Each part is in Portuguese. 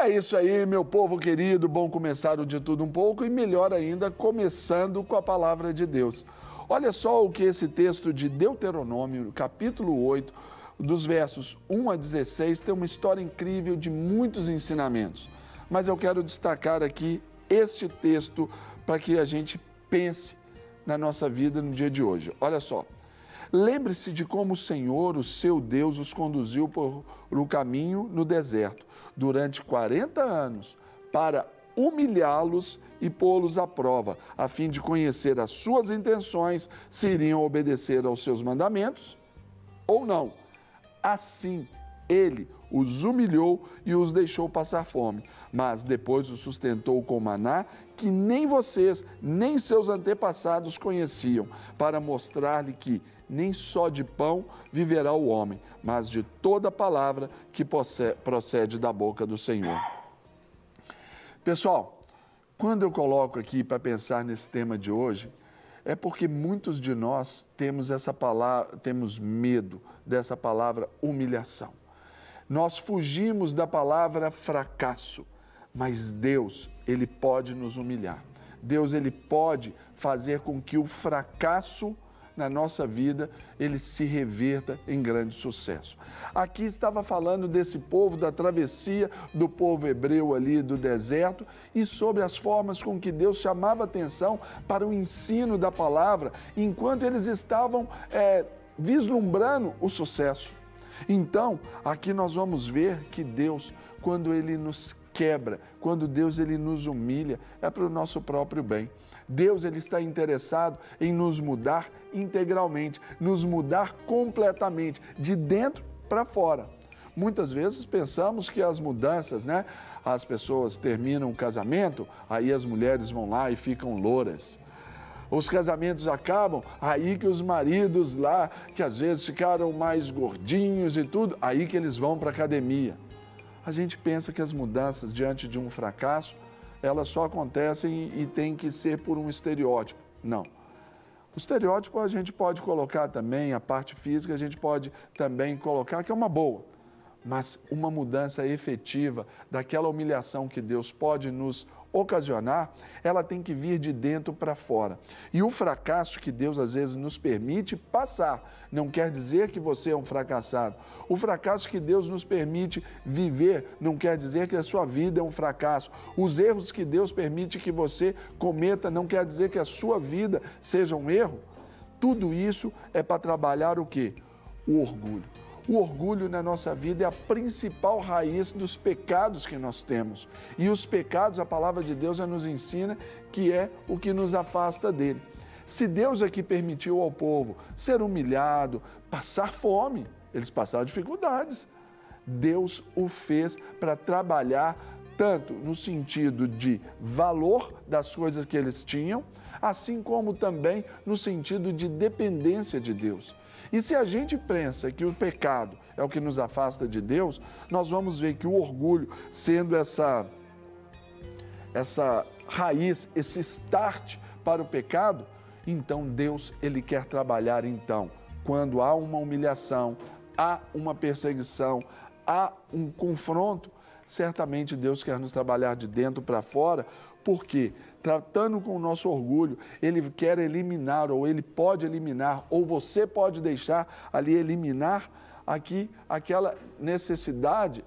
É isso aí, meu povo querido, bom começar o de tudo um pouco e melhor ainda, começando com a palavra de Deus. Olha só o que esse texto de Deuteronômio, capítulo 8, dos versos 1 a 16, tem uma história incrível de muitos ensinamentos. Mas eu quero destacar aqui este texto para que a gente pense na nossa vida no dia de hoje. Olha só. Lembre-se de como o Senhor, o seu Deus, os conduziu por um caminho no deserto durante 40 anos para humilhá-los e pô-los à prova, a fim de conhecer as suas intenções, se iriam obedecer aos seus mandamentos ou não. Assim, ele os humilhou e os deixou passar fome, mas depois os sustentou com maná que nem vocês, nem seus antepassados conheciam, para mostrar-lhe que nem só de pão viverá o homem, mas de toda palavra que procede da boca do Senhor. Pessoal, quando eu coloco aqui para pensar nesse tema de hoje, é porque muitos de nós temos essa palavra, temos medo dessa palavra humilhação. Nós fugimos da palavra fracasso, mas Deus, Ele pode nos humilhar. Deus, Ele pode fazer com que o fracasso na nossa vida, ele se reverta em grande sucesso. Aqui estava falando desse povo, da travessia do povo hebreu ali do deserto e sobre as formas com que Deus chamava atenção para o ensino da palavra, enquanto eles estavam vislumbrando o sucesso. Então, aqui nós vamos ver que Deus, quando Ele nos quebra, quando Deus ele nos humilha, é para o nosso próprio bem. Deus ele está interessado em nos mudar integralmente, nos mudar completamente, de dentro para fora. Muitas vezes pensamos que as mudanças, as pessoas terminam o casamento, aí as mulheres vão lá e ficam louras. Os casamentos acabam, aí que os maridos lá, que às vezes ficaram mais gordinhos e tudo, aí que eles vão para a academia. A gente pensa que as mudanças diante de um fracasso, elas só acontecem e tem que ser por um estereótipo. Não. O estereótipo a gente pode colocar também, a parte física a gente pode também colocar, que é uma boa. Mas uma mudança efetiva daquela humilhação que Deus pode nos ocasionar, ela tem que vir de dentro para fora. E o fracasso que Deus às vezes nos permite passar, não quer dizer que você é um fracassado. O fracasso que Deus nos permite viver, não quer dizer que a sua vida é um fracasso. Os erros que Deus permite que você cometa, não quer dizer que a sua vida seja um erro. Tudo isso é para trabalhar o quê? O orgulho. O orgulho na nossa vida é a principal raiz dos pecados que nós temos. E os pecados, a palavra de Deus já nos ensina que é o que nos afasta dele. Se Deus aqui permitiu ao povo ser humilhado, passar fome, eles passaram dificuldades. Deus o fez para trabalhar tanto no sentido de valor das coisas que eles tinham, assim como também no sentido de dependência de Deus. E se a gente pensa que o pecado é o que nos afasta de Deus, nós vamos ver que o orgulho, sendo essa raiz, esse start para o pecado, então Deus, ele quer trabalhar quando há uma humilhação, há uma perseguição, há um confronto, certamente Deus quer nos trabalhar de dentro para fora, porque tratando com o nosso orgulho, ele quer eliminar, ou ele pode eliminar, ou você pode deixar ali eliminar aqui aquela necessidade,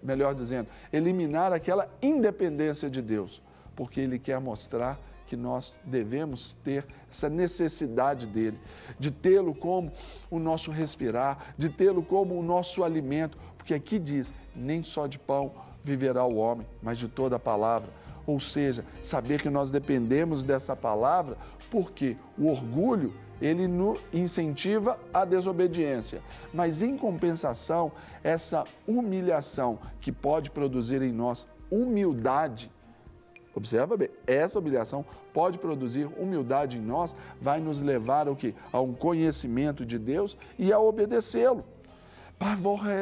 melhor dizendo, eliminar aquela independência de Deus, porque ele quer mostrar que nós devemos ter essa necessidade dele, de tê-lo como o nosso respirar, de tê-lo como o nosso alimento, porque aqui diz, nem só de pão viverá o homem, mas de toda a palavra. Ou seja, saber que nós dependemos dessa palavra, porque o orgulho, ele nos incentiva a desobediência. Mas, em compensação, essa humilhação que pode produzir em nós humildade, observa bem, essa humilhação pode produzir humildade em nós, vai nos levar ao quê? A um conhecimento de Deus e a obedecê-lo, para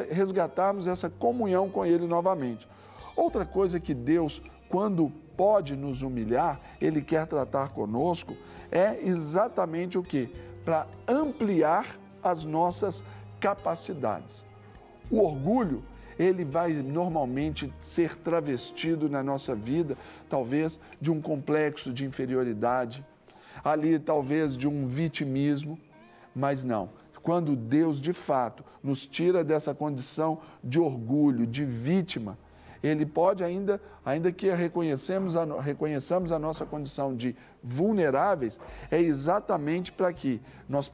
resgatarmos essa comunhão com Ele novamente. Outra coisa que Deus, quando pode nos humilhar, Ele quer tratar conosco, é exatamente o quê? Para ampliar as nossas capacidades. O orgulho, ele vai normalmente ser travestido na nossa vida, talvez de um complexo de inferioridade, ali talvez de um vitimismo, mas não. Quando Deus, de fato, nos tira dessa condição de orgulho, de vítima, Ele pode ainda que reconheçamos a nossa condição de vulneráveis, é exatamente para que nós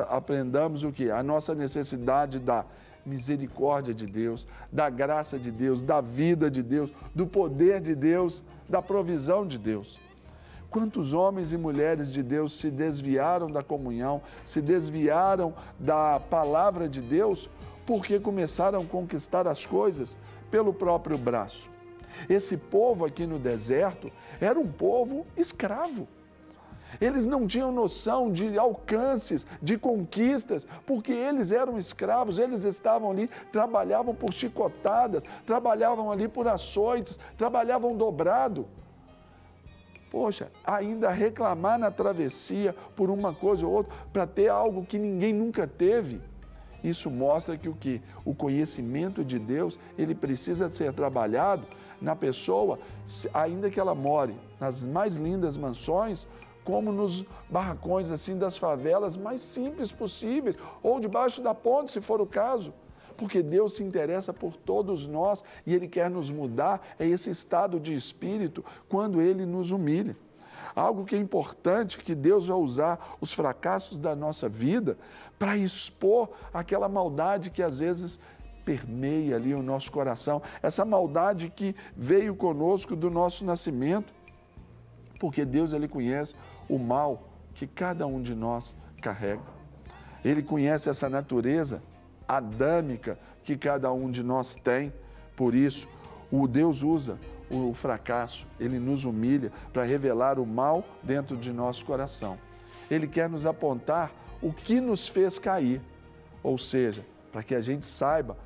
aprendamos o quê? A nossa necessidade da misericórdia de Deus, da graça de Deus, da vida de Deus, do poder de Deus, da provisão de Deus. Quantos homens e mulheres de Deus se desviaram da comunhão, se desviaram da palavra de Deus, porque começaram a conquistar as coisas pelo próprio braço. Esse povo aqui no deserto era um povo escravo. Eles não tinham noção de alcances, de conquistas, porque eles eram escravos, eles estavam ali, trabalhavam por chicotadas, trabalhavam ali por açoites, trabalhavam dobrado. Poxa, ainda reclamar na travessia por uma coisa ou outra, para ter algo que ninguém nunca teve. Isso mostra que o quê? O conhecimento de Deus, ele precisa ser trabalhado na pessoa, ainda que ela more nas mais lindas mansões, como nos barracões assim das favelas mais simples possíveis, ou debaixo da ponte, se for o caso. Porque Deus se interessa por todos nós e Ele quer nos mudar, é esse estado de espírito quando Ele nos humilha. Algo que é importante, que Deus vai usar os fracassos da nossa vida para expor aquela maldade que às vezes permeia ali o nosso coração, essa maldade que veio conosco do nosso nascimento, porque Deus, Ele conhece o mal que cada um de nós carrega. Ele conhece essa natureza adâmica que cada um de nós tem. Por isso, o Deus usa o fracasso, Ele nos humilha para revelar o mal dentro de nosso coração. Ele quer nos apontar o que nos fez cair, ou seja, para que a gente saiba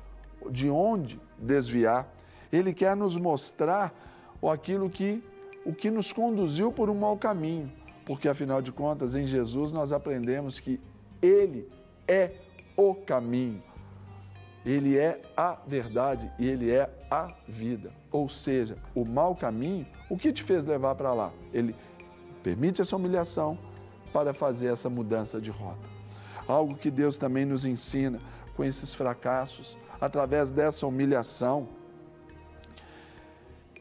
de onde desviar. Ele quer nos mostrar o que nos conduziu por um mau caminho, porque afinal de contas, em Jesus nós aprendemos que Ele é o caminho. Ele é a verdade e Ele é a vida. Ou seja, o mau caminho, o que te fez levar para lá? Ele permite essa humilhação para fazer essa mudança de rota. Algo que Deus também nos ensina com esses fracassos, através dessa humilhação,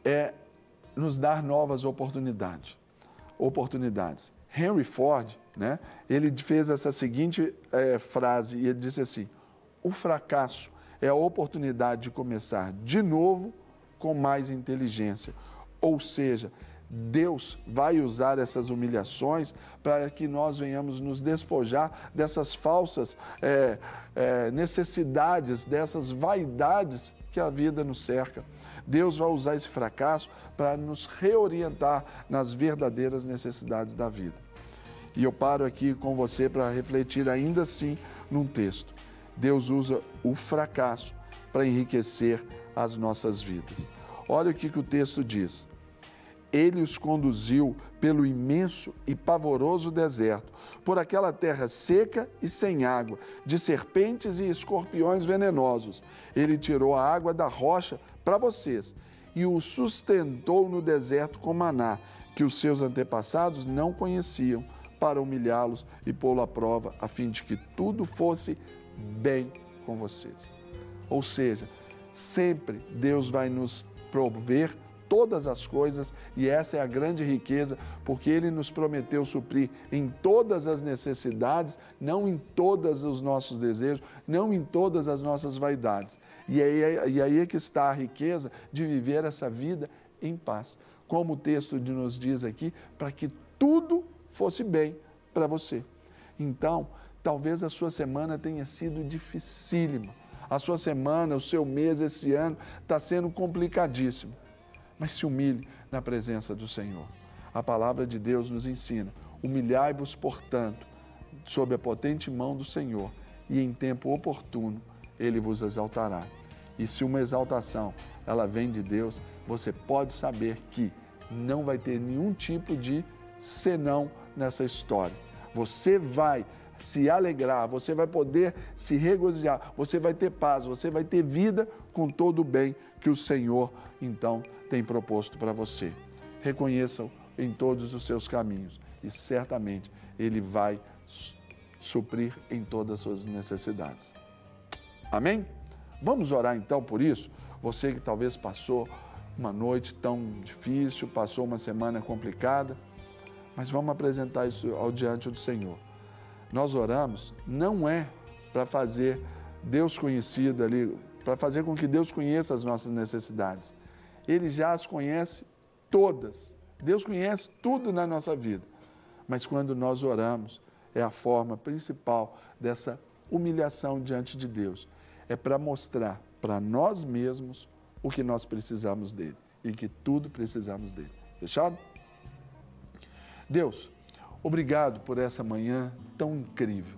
é nos dar novas oportunidades. Henry Ford, ele fez essa seguinte frase e ele disse assim: o fracasso é a oportunidade de começar de novo com mais inteligência. Ou seja, Deus vai usar essas humilhações para que nós venhamos nos despojar dessas falsas necessidades, dessas vaidades que a vida nos cerca. Deus vai usar esse fracasso para nos reorientar nas verdadeiras necessidades da vida. E eu paro aqui com você para refletir ainda assim num texto. Deus usa o fracasso para enriquecer as nossas vidas. Olha o que o texto diz. Ele os conduziu pelo imenso e pavoroso deserto, por aquela terra seca e sem água, de serpentes e escorpiões venenosos. Ele tirou a água da rocha para vocês e o sustentou no deserto com maná, que os seus antepassados não conheciam, para humilhá-los e pô-lo à prova, a fim de que tudo fosse bem com vocês. Ou seja, sempre Deus vai nos prover todas as coisas e essa é a grande riqueza, porque Ele nos prometeu suprir em todas as necessidades, não em todos os nossos desejos, não em todas as nossas vaidades. E aí é que está a riqueza de viver essa vida em paz. Como o texto nos diz aqui, para que tudo fosse bem para você. Então, talvez a sua semana tenha sido dificílima. A sua semana, o seu mês, esse ano, está sendo complicadíssimo. Mas se humilhe na presença do Senhor. A palavra de Deus nos ensina: humilhai-vos, portanto, sob a potente mão do Senhor, e em tempo oportuno Ele vos exaltará. E se uma exaltação, ela vem de Deus, você pode saber que não vai ter nenhum tipo de senão nessa história. Você vai se alegrar, você vai poder se regozijar, você vai ter paz, você vai ter vida com todo o bem que o Senhor, então, tem proposto para você. Reconheça-o em todos os seus caminhos e certamente Ele vai suprir em todas as suas necessidades. Amém? Vamos orar então por isso? Você que talvez passou uma noite tão difícil, passou uma semana complicada, mas vamos apresentar isso ao diante do Senhor. Nós oramos não é para fazer Deus conhecido ali, para fazer com que Deus conheça as nossas necessidades. Ele já as conhece todas. Deus conhece tudo na nossa vida. Mas quando nós oramos, é a forma principal dessa humilhação diante de Deus. É para mostrar para nós mesmos o que nós precisamos dele e que tudo precisamos dele. Fechado? Deus, obrigado por essa manhã tão incrível.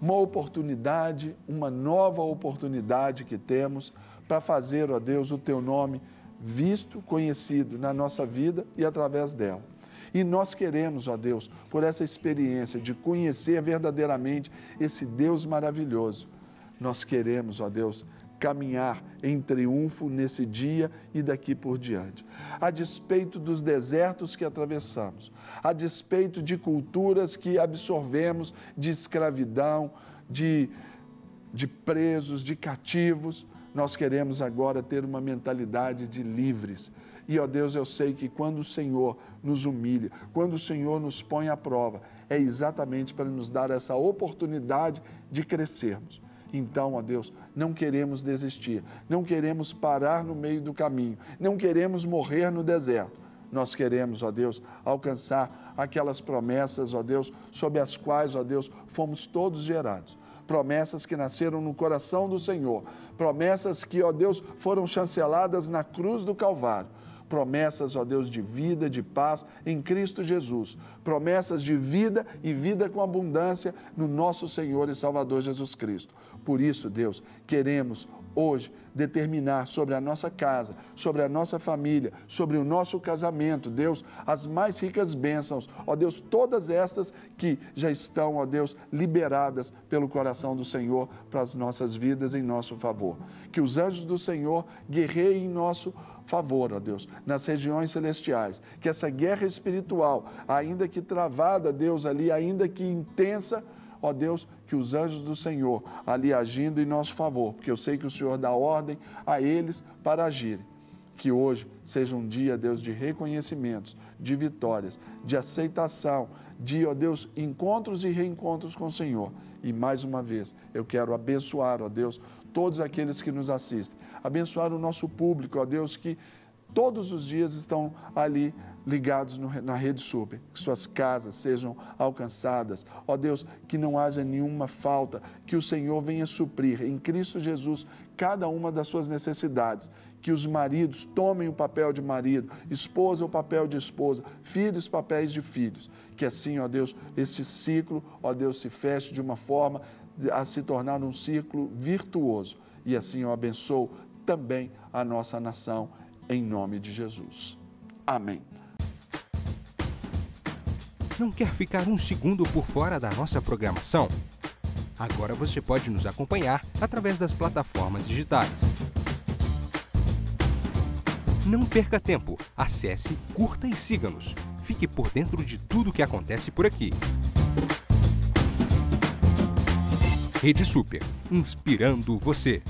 Uma oportunidade, uma nova oportunidade que temos para fazer, ó Deus, o teu nome visto, conhecido na nossa vida e através dela. E nós queremos, ó Deus, por essa experiência de conhecer verdadeiramente esse Deus maravilhoso, nós queremos, ó Deus, caminhar em triunfo nesse dia e daqui por diante. A despeito dos desertos que atravessamos, a despeito de culturas que absorvemos, de escravidão, de presos, de cativos, nós queremos agora ter uma mentalidade de livres. E, ó Deus, eu sei que quando o Senhor nos humilha, quando o Senhor nos põe à prova, é exatamente para nos dar essa oportunidade de crescermos. Então, ó Deus, não queremos desistir, não queremos parar no meio do caminho, não queremos morrer no deserto. Nós queremos, ó Deus, alcançar aquelas promessas, ó Deus, sob as quais, ó Deus, fomos todos gerados. Promessas que nasceram no coração do Senhor, promessas que, ó Deus, foram chanceladas na cruz do Calvário. Promessas, ó Deus, de vida, de paz em Cristo Jesus. Promessas de vida e vida com abundância no nosso Senhor e Salvador Jesus Cristo. Por isso, Deus, queremos hoje determinar sobre a nossa casa, sobre a nossa família, sobre o nosso casamento, Deus, as mais ricas bênçãos, ó Deus, todas estas que já estão, ó Deus, liberadas pelo coração do Senhor para as nossas vidas em nosso favor. Que os anjos do Senhor guerreiem em nosso favor, ó Deus, nas regiões celestiais, que essa guerra espiritual, ainda que travada, Deus, ali, ainda que intensa, ó Deus, que os anjos do Senhor ali agindo em nosso favor, porque eu sei que o Senhor dá ordem a eles para agirem. Que hoje seja um dia, Deus, de reconhecimentos, de vitórias, de aceitação, de, ó Deus, encontros e reencontros com o Senhor. E mais uma vez, eu quero abençoar, ó Deus, todos aqueles que nos assistem, abençoar o nosso público, ó Deus, que todos os dias estão ali ligados na Rede Super, que suas casas sejam alcançadas, ó Deus, que não haja nenhuma falta, que o Senhor venha suprir em Cristo Jesus cada uma das suas necessidades, que os maridos tomem o papel de marido, esposa o papel de esposa, filhos papéis de filhos, que assim, ó Deus, esse ciclo, ó Deus, se feche de uma forma a se tornar um ciclo virtuoso, e assim eu abençoo também a nossa nação, em nome de Jesus. Amém. Não quer ficar um segundo por fora da nossa programação? Agora você pode nos acompanhar através das plataformas digitais. Não perca tempo, acesse, curta e siga-nos. Fique por dentro de tudo o que acontece por aqui. Rede Super, inspirando você.